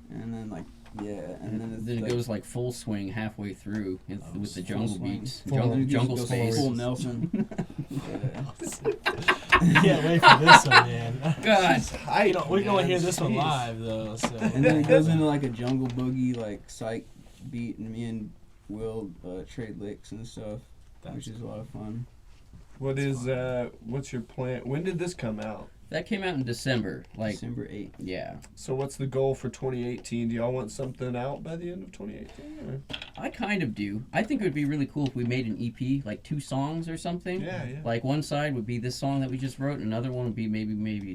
and then like and then it's Then it like, goes like full swing halfway through with the full jungle swing. beats, Full- and then it jungle goes space. full Nelson. Can't wait for this one, man. God, We can only hear this one Jeez. live though. So. And then it goes into like a jungle boogie like psych beat, and me and Will trade licks and stuff, which is a lot of fun. What's your plan? When did this come out? that came out in December. Like, December 8th. yeah, So what's the goal for 2018? Do y'all want something out by the end of 2018? I kind of do. I think it would be really cool if we made an EP, like 2 songs or something. Yeah. Like one side would be this song that we just wrote, and another one would be maybe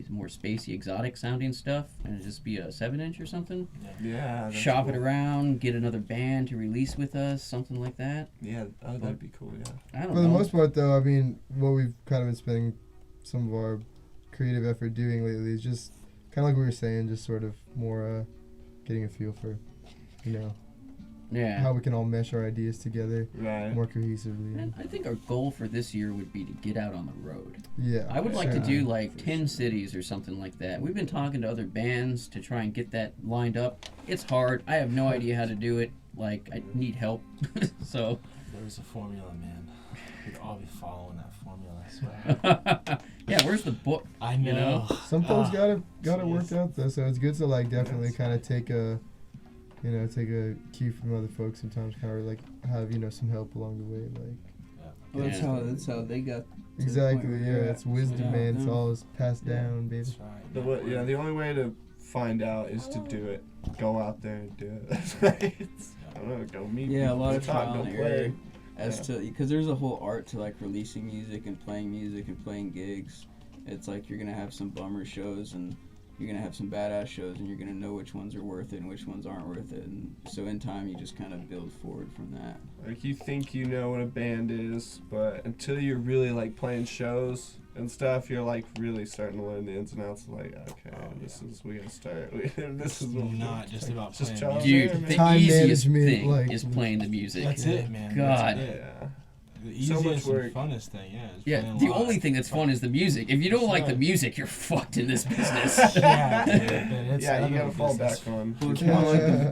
more spacey, exotic sounding stuff, and it'd just be a 7-inch or something. Yeah. that's Shop it cool. around, get another band to release with us, something like that. Yeah. Oh, that'd be cool. Yeah. I don't For the know. most part, though, I mean, what we've kind of been spending some of our creative effort doing lately is just kind of like we were saying, just sort of more getting a feel for, Yeah. how we can all mesh our ideas together Right. more cohesively. And I think our goal for this year would be to get out on the road. Yeah. I would like to sure. do like 10 cities or something like that. We've been talking to other bands to try and get that lined up. It's hard. I have no idea how to do it. Like, I need help. So. There was a formula, man. We'd all be following that formula, I swear. Yeah, where's the book? I know. You know? Some folks got it jeez. worked out though, so it's good to like definitely Yes. kind of take a cue from other folks sometimes, kind of like have some help along the way, like. Well, Yeah. that's how they got. Exactly, where yeah, you're it's at. wisdom, Yeah. man. It's Yeah. all passed Yeah. down, baby. That's right. The only way to find out is to do it. Go out there and do it. That's right. I don't know. Go meet. Yeah, a people, lot of talk, trial go and play. error as to because there's a whole art to like releasing music and playing gigs. It's like you're gonna have some bummer shows and you're gonna have some badass shows and you're gonna know which ones are worth it and which ones aren't worth it. And so in time you just kind of build forward from that. Like you think you know what a band is, but until you're really like playing shows and stuff, you're like really starting to learn the ins and outs. Like, okay, we gotta start. This is what we're Not doing. just about Just playing try- music. Dude, the Time easiest management, thing like- is playing the music. That's it, man. God. That's it. Yeah. The So much easiest work. and funnest thing, yeah. Is Yeah, playing the live. only thing that's fun is the music. If you don't like the Right. music, you're fucked in this business. Yeah, dude, man, it's Yeah, you another gotta fall business. back on. Well,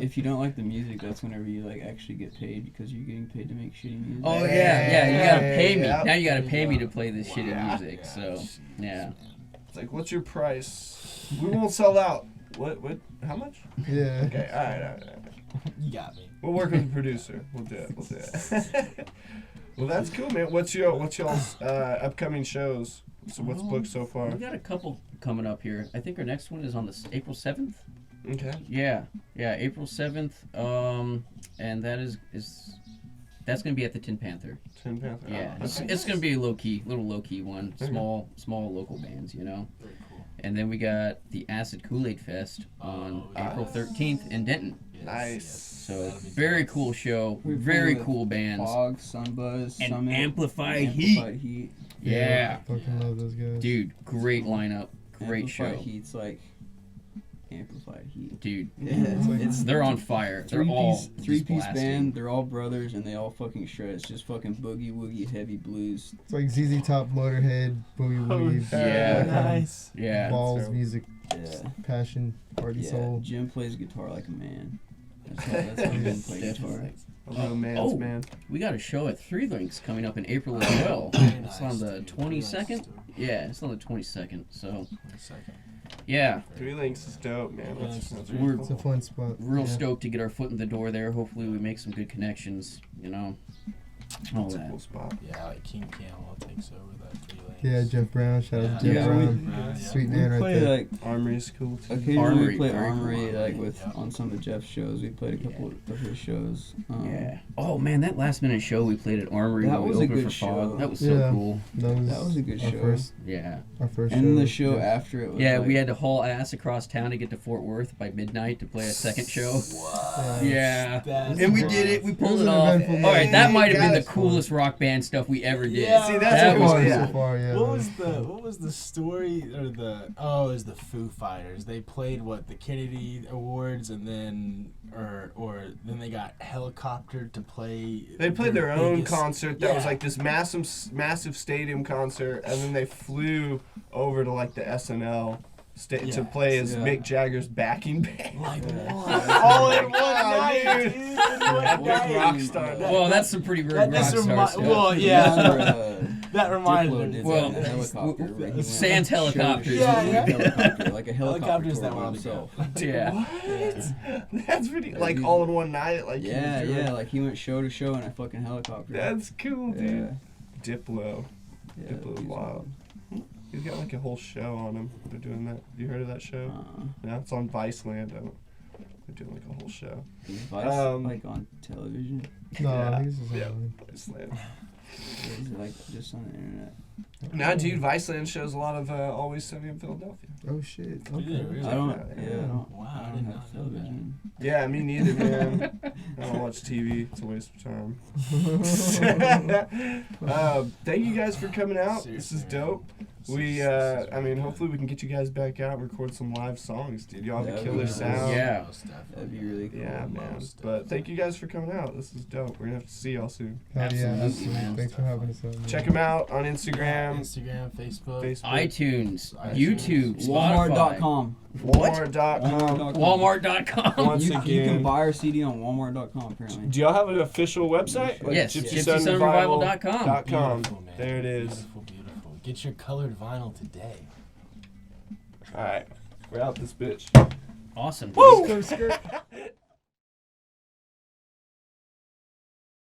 if you don't like the music, that's whenever you like actually get paid because you're getting paid to make shitty music. Oh yeah, you gotta pay me. Yeah. Now you gotta pay me to play this shitty Wow. music. So yeah. It's like, what's your price? We won't sell out. What? How much? Yeah. Okay, all right. You got me. We'll work with the producer. We'll do it. Well, that's cool, man. What's y'all's upcoming shows? So what's booked so far? We got a couple coming up here. I think our next one is on April 7th. Okay. Yeah, April 7th. And that's gonna be at the Tin Panther. Tin Panther. Yeah, Oh, okay. it's gonna be a little low key one. Okay. Small local bands, you know. Very cool. And then we got the Acid Kool-Aid Fest on Oh, yeah. April 13th in Denton. Yes, Nice. yes. So That'll be very dope. cool show, We're very playing with cool bands. Fog, Sunbuzz, And Summit, Amplified Amplified Heat. Yeah, Fucking love those guys. dude, great lineup, great Amplified show, Heat's like Amplified Heat. dude. Yeah, it's They're on fire. They're all three-piece just band. They're all brothers and they all fucking shred. It's just fucking boogie woogie heavy blues. It's like ZZ Top, Motorhead, Boogie Woogie, Yeah. Nice. Yeah, balls, So- music, Yeah. passion, party Yeah. soul. Jim plays guitar like a man. That's how Jim plays guitar. A little man's Oh. man. we got a show at Three Links coming up in April as well. Very It's on nice, the dude. 22nd. Very nice, Yeah, it's on the 22nd. So 22nd. yeah, Three Links is dope, man. That's We're- really It's a cool. fun spot. real yeah. stoked to get our foot in the door there. Hopefully, we make some good connections. You know, all It's a that. cool spot. Yeah, like King Camel takes over that 3 lanes. Yeah, Jeff Brown. Shout out to Yeah. Jeff Yeah, we- Brown. Yeah. Sweet We man right play there. like Armory's cool too. occasionally Armory, we play very cool. Armory like Armory, with yeah. on some of Jeff's shows. We played a couple of his shows. Yeah. Oh man, that last minute show we played at Armory That when we was a opened good for Fog. show. That was so Yeah. cool. That was a good our show. First, Yeah. our first And show. the show yeah. after it was Yeah, like, we had to haul ass across town to get to Fort Worth by midnight to play a second show. What? Yeah. That's And we wild. did it. We It pulled was it an off. eventful All right, night. that might have been Got the it. coolest rock band stuff we ever did. Yeah. See, that's That what was was, so yeah. far, yeah. What was the story or it was the Foo Fighters. They played the Kennedy Awards and then or then they got helicoptered to play. They played their own biggest- concert that was Yeah. like this massive stadium concert, and then they flew over to like the SNL to Yeah. play as Yeah. Mick Jagger's backing band. Like Yeah. what? All in one God, night, dude. dude. In one Epic night. rock star. Well, that's some pretty That rock just star remi- stuff. well, yeah. That Diplo reminded did me. Well, that helicopter. where he went Sans and showed helicopters. Yeah, yeah. Helicopter, like a helicopter Helicopters tour that by were on the himself. go. Yeah. What? That's pretty Yeah, like dude. all in one night. Like he Yeah, was doing- yeah, like he went show to show in a fucking helicopter. That's cool, dude. yeah. Diplo. Yeah, Diplo's he's wild. He's got like a whole show on him. They're doing that. You heard of that show? Yeah, it's on Viceland. They're doing like a whole show. Is Vice like on television? No, Yeah. I think this is Yeah. online. Viceland. Or is it like just on the internet? Nah, dude, Viceland shows a lot of Always Sunny in Philadelphia. Oh shit. Yeah, Okay. really? I don't. Yeah. Yeah, I don't. Wow, I I don't did have not know that. television. Yeah, me neither, man. I don't watch TV. It's a waste of time. Thank you guys for coming out. This is Seriously, man. dope. I mean, hopefully we can get you guys back out and record some live songs, dude. Y'all have a Yeah, killer yeah. sound. Yeah. That'd be really cool. Yeah, man. But thank you guys for coming out. This is dope. We're gonna have to see y'all soon. Hell yeah, Absolutely, absolutely. man. Thanks for having us on. man. Check them out on Instagram, Instagram, Facebook. iTunes, iTunes, YouTube, Spotify. Walmart.com. What? Walmart.com. Walmart.com. Once You again. can buy our CD on Walmart.com apparently. Do y'all have an official website? Yes, GypsySunRevival.com. GypsySunRevival.com. Beautiful, man. There it is. Beautiful, beautiful. Get your colored vinyl today. All right, we're out this bitch. Awesome. Woo!